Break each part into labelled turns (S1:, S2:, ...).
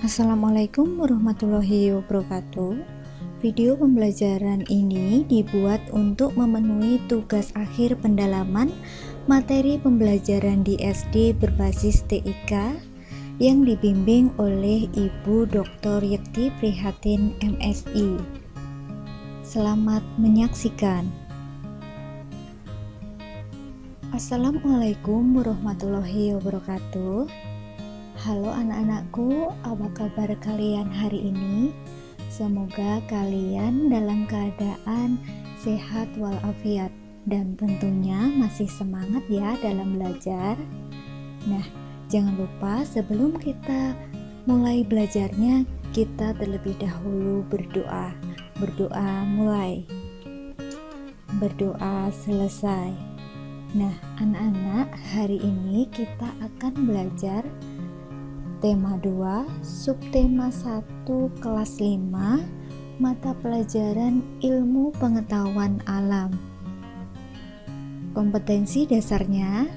S1: Assalamualaikum warahmatullahi wabarakatuh. Video pembelajaran ini dibuat untuk memenuhi tugas akhir pendalaman materi pembelajaran di SD berbasis TIK yang dibimbing oleh Ibu Dr. Yekti Prihatin MSI. Selamat menyaksikan. Assalamualaikum warahmatullahi wabarakatuh. Halo anak-anakku, apa kabar kalian hari ini? Semoga kalian dalam keadaan sehat walafiat dan tentunya masih semangat ya dalam belajar. Nah, jangan lupa sebelum kita mulai belajarnya, kita terlebih dahulu berdoa. Berdoa mulai, berdoa selesai. Nah, anak-anak, hari ini kita akan belajar tema 2, subtema 1 kelas 5, mata pelajaran ilmu pengetahuan alam. Kompetensi dasarnya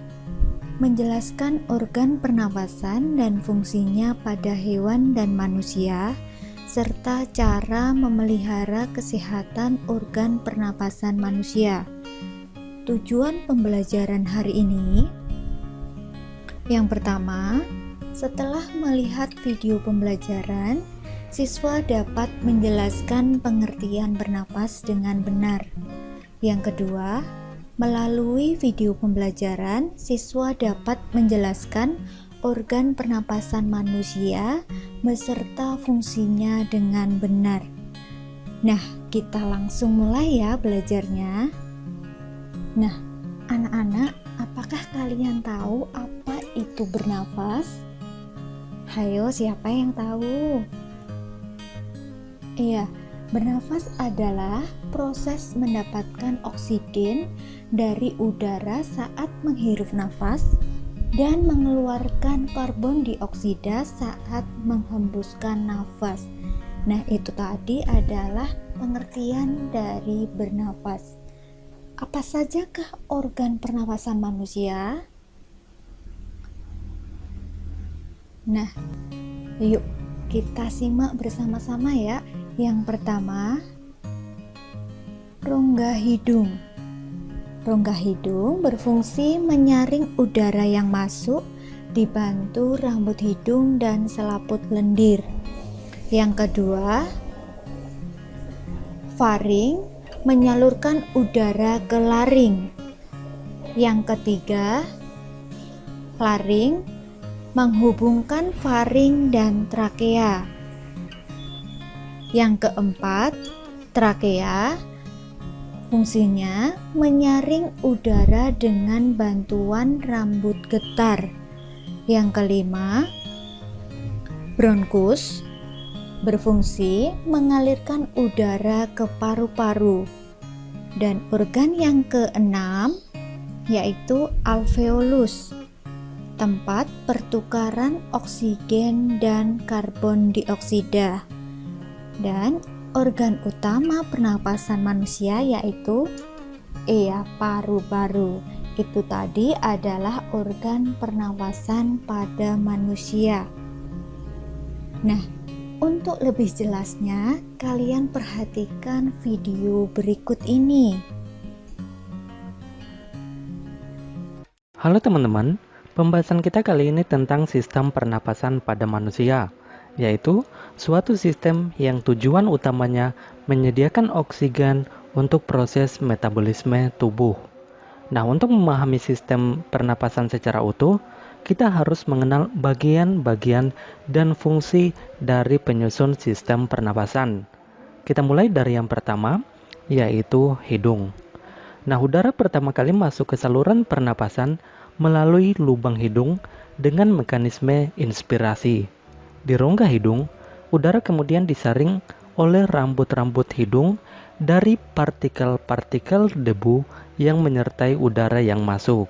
S1: menjelaskan organ pernapasan dan fungsinya pada hewan dan manusia, serta cara memelihara kesehatan organ pernapasan manusia. Tujuan pembelajaran hari ini, yang pertama, setelah melihat video pembelajaran, siswa dapat menjelaskan pengertian bernapas dengan benar. Yang kedua, melalui video pembelajaran, siswa dapat menjelaskan organ pernapasan manusia beserta fungsinya dengan benar. Nah, kita langsung mulai ya belajarnya. Nah, anak-anak, apakah kalian tahu apa itu bernapas? Hayo, siapa yang tahu? Iya, bernafas adalah proses mendapatkan oksigen dari udara saat menghirup nafas dan mengeluarkan karbon dioksida saat menghembuskan nafas. Nah, itu tadi adalah pengertian dari bernafas. Apa sajakah organ pernapasan manusia? Nah, yuk kita simak bersama-sama ya. Yang pertama, rongga hidung. Rongga hidung berfungsi menyaring udara yang masuk dibantu rambut hidung dan selaput lendir. Yang kedua, faring menyalurkan udara ke laring. Yang ketiga, laring menghubungkan faring dan trakea. Yang keempat, trakea fungsinya menyaring udara dengan bantuan rambut getar. Yang kelima, bronkus berfungsi mengalirkan udara ke paru-paru. Dan organ yang keenam yaitu alveolus, tempat pertukaran oksigen dan karbon dioksida. Dan organ utama pernapasan manusia yaitu paru-paru. Itu tadi adalah organ pernapasan pada manusia. Nah, untuk lebih jelasnya, kalian perhatikan video berikut ini.
S2: Halo teman-teman, pembahasan kita kali ini tentang sistem pernapasan pada manusia, yaitu suatu sistem yang tujuan utamanya menyediakan oksigen untuk proses metabolisme tubuh. Nah, untuk memahami sistem pernapasan secara utuh, kita harus mengenal bagian-bagian dan fungsi dari penyusun sistem pernapasan. Kita mulai dari yang pertama, yaitu hidung. Nah, udara pertama kali masuk ke saluran pernapasan melalui lubang hidung dengan mekanisme inspirasi. Di rongga hidung, udara kemudian disaring oleh rambut-rambut hidung dari partikel-partikel debu yang menyertai udara yang masuk.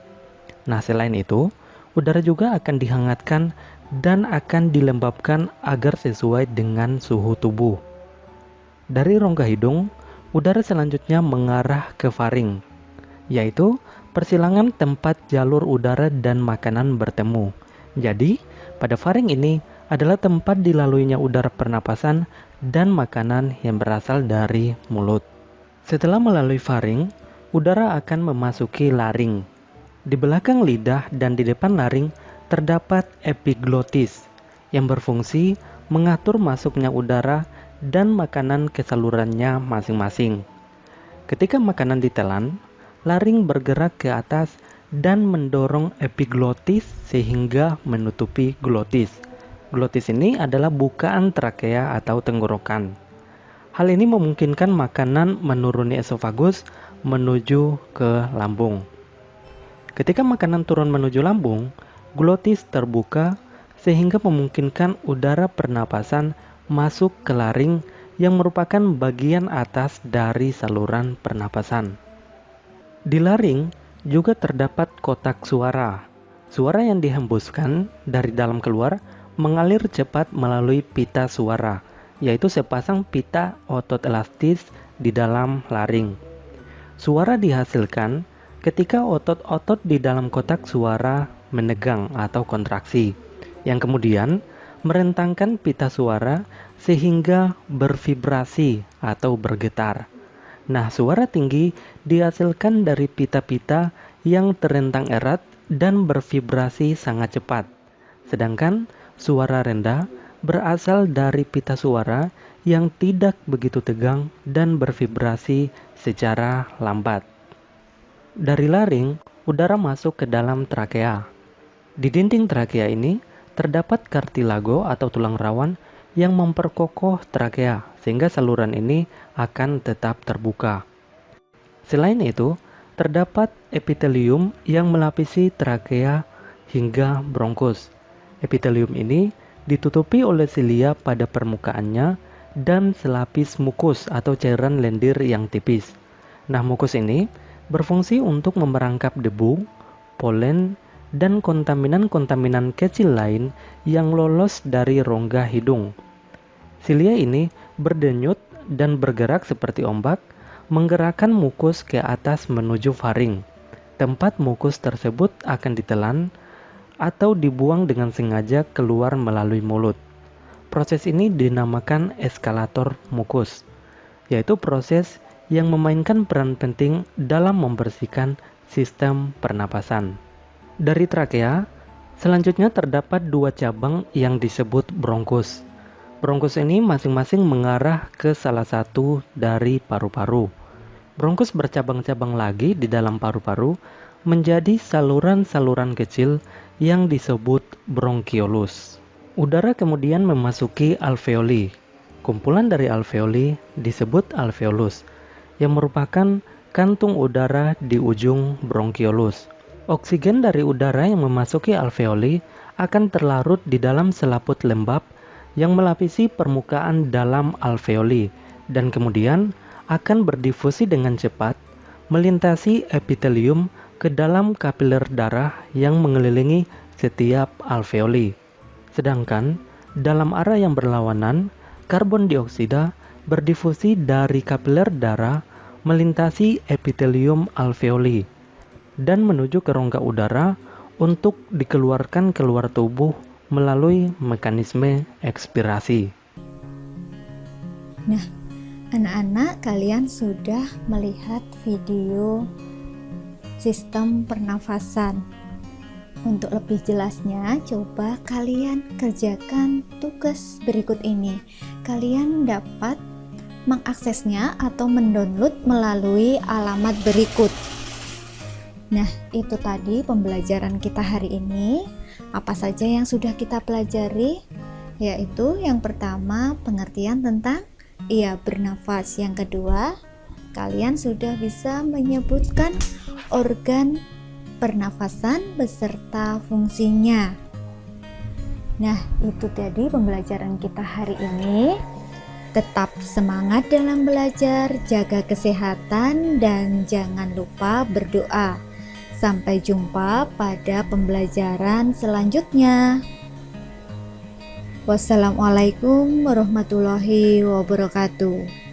S2: Nah, selain itu, udara juga akan dihangatkan dan akan dilembabkan agar sesuai dengan suhu tubuh. Dari rongga hidung, udara selanjutnya mengarah ke faring, yaitu persilangan tempat jalur udara dan makanan bertemu. Jadi, pada faring ini adalah tempat dilaluinya udara pernapasan dan makanan yang berasal dari mulut. Setelah melalui faring, udara akan memasuki laring. Di belakang lidah dan di depan laring terdapat epiglotis yang berfungsi mengatur masuknya udara dan makanan ke salurannya masing-masing. Ketika makanan ditelan, laring bergerak ke atas dan mendorong epiglotis sehingga menutupi glotis. Glotis ini adalah bukaan trakea atau tenggorokan. Hal ini memungkinkan makanan menuruni esofagus menuju ke lambung. Ketika makanan turun menuju lambung, glotis terbuka sehingga memungkinkan udara pernapasan masuk ke laring yang merupakan bagian atas dari saluran pernapasan. Di laring juga terdapat kotak suara. Suara yang dihembuskan dari dalam keluar mengalir cepat melalui pita suara, yaitu sepasang pita otot elastis di dalam laring. Suara dihasilkan ketika otot-otot di dalam kotak suara menegang atau kontraksi, yang kemudian merentangkan pita suara sehingga bervibrasi atau bergetar. Nah, suara tinggi dihasilkan dari pita-pita yang terentang erat dan bervibrasi sangat cepat. Sedangkan suara rendah berasal dari pita suara yang tidak begitu tegang dan bervibrasi secara lambat. Dari laring, udara masuk ke dalam trakea. Di dinding trakea ini terdapat kartilago atau tulang rawan yang memperkokoh trakea sehingga saluran ini akan tetap terbuka. Selain itu, terdapat epitelium yang melapisi trakea hingga bronkus. Epitelium ini ditutupi oleh silia pada permukaannya dan selapis mukus atau cairan lendir yang tipis. Nah, mukus ini berfungsi untuk memerangkap debu, polen, dan kontaminan-kontaminan kecil lain yang lolos dari rongga hidung. Silia ini berdenyut dan bergerak seperti ombak, menggerakkan mukus ke atas menuju faring. Tempat mukus tersebut akan ditelan atau dibuang dengan sengaja keluar melalui mulut. Proses ini dinamakan eskalator mukus, yaitu proses yang memainkan peran penting dalam membersihkan sistem pernapasan. Dari trakea, selanjutnya terdapat dua cabang yang disebut bronkus. Bronkus ini masing-masing mengarah ke salah satu dari paru-paru. Bronkus bercabang-cabang lagi di dalam paru-paru menjadi saluran-saluran kecil yang disebut bronkiolus. Udara kemudian memasuki alveoli. Kumpulan dari alveoli disebut alveolus, yang merupakan kantung udara di ujung bronkiolus. Oksigen dari udara yang memasuki alveoli akan terlarut di dalam selaput lembab yang melapisi permukaan dalam alveoli dan kemudian akan berdifusi dengan cepat melintasi epitelium ke dalam kapiler darah yang mengelilingi setiap alveoli. Sedangkan dalam arah yang berlawanan, karbon dioksida berdifusi dari kapiler darah melintasi epitelium alveoli dan menuju ke rongga udara untuk dikeluarkan keluar tubuh melalui mekanisme ekspirasi.
S1: Nah, anak-anak, kalian sudah melihat video sistem pernafasan. Untuk lebih jelasnya, coba kalian kerjakan tugas berikut ini. Kalian dapat mengaksesnya atau mendownload melalui alamat berikut. Nah, itu tadi pembelajaran kita hari ini. Apa saja yang sudah kita pelajari? Yaitu yang pertama, pengertian tentang bernafas. Yang kedua, kalian sudah bisa menyebutkan organ pernafasan beserta fungsinya. Nah, itu tadi pembelajaran kita hari ini. Tetap semangat dalam belajar, jaga kesehatan, dan jangan lupa berdoa. Sampai jumpa pada pembelajaran selanjutnya. Wassalamualaikum warahmatullahi wabarakatuh.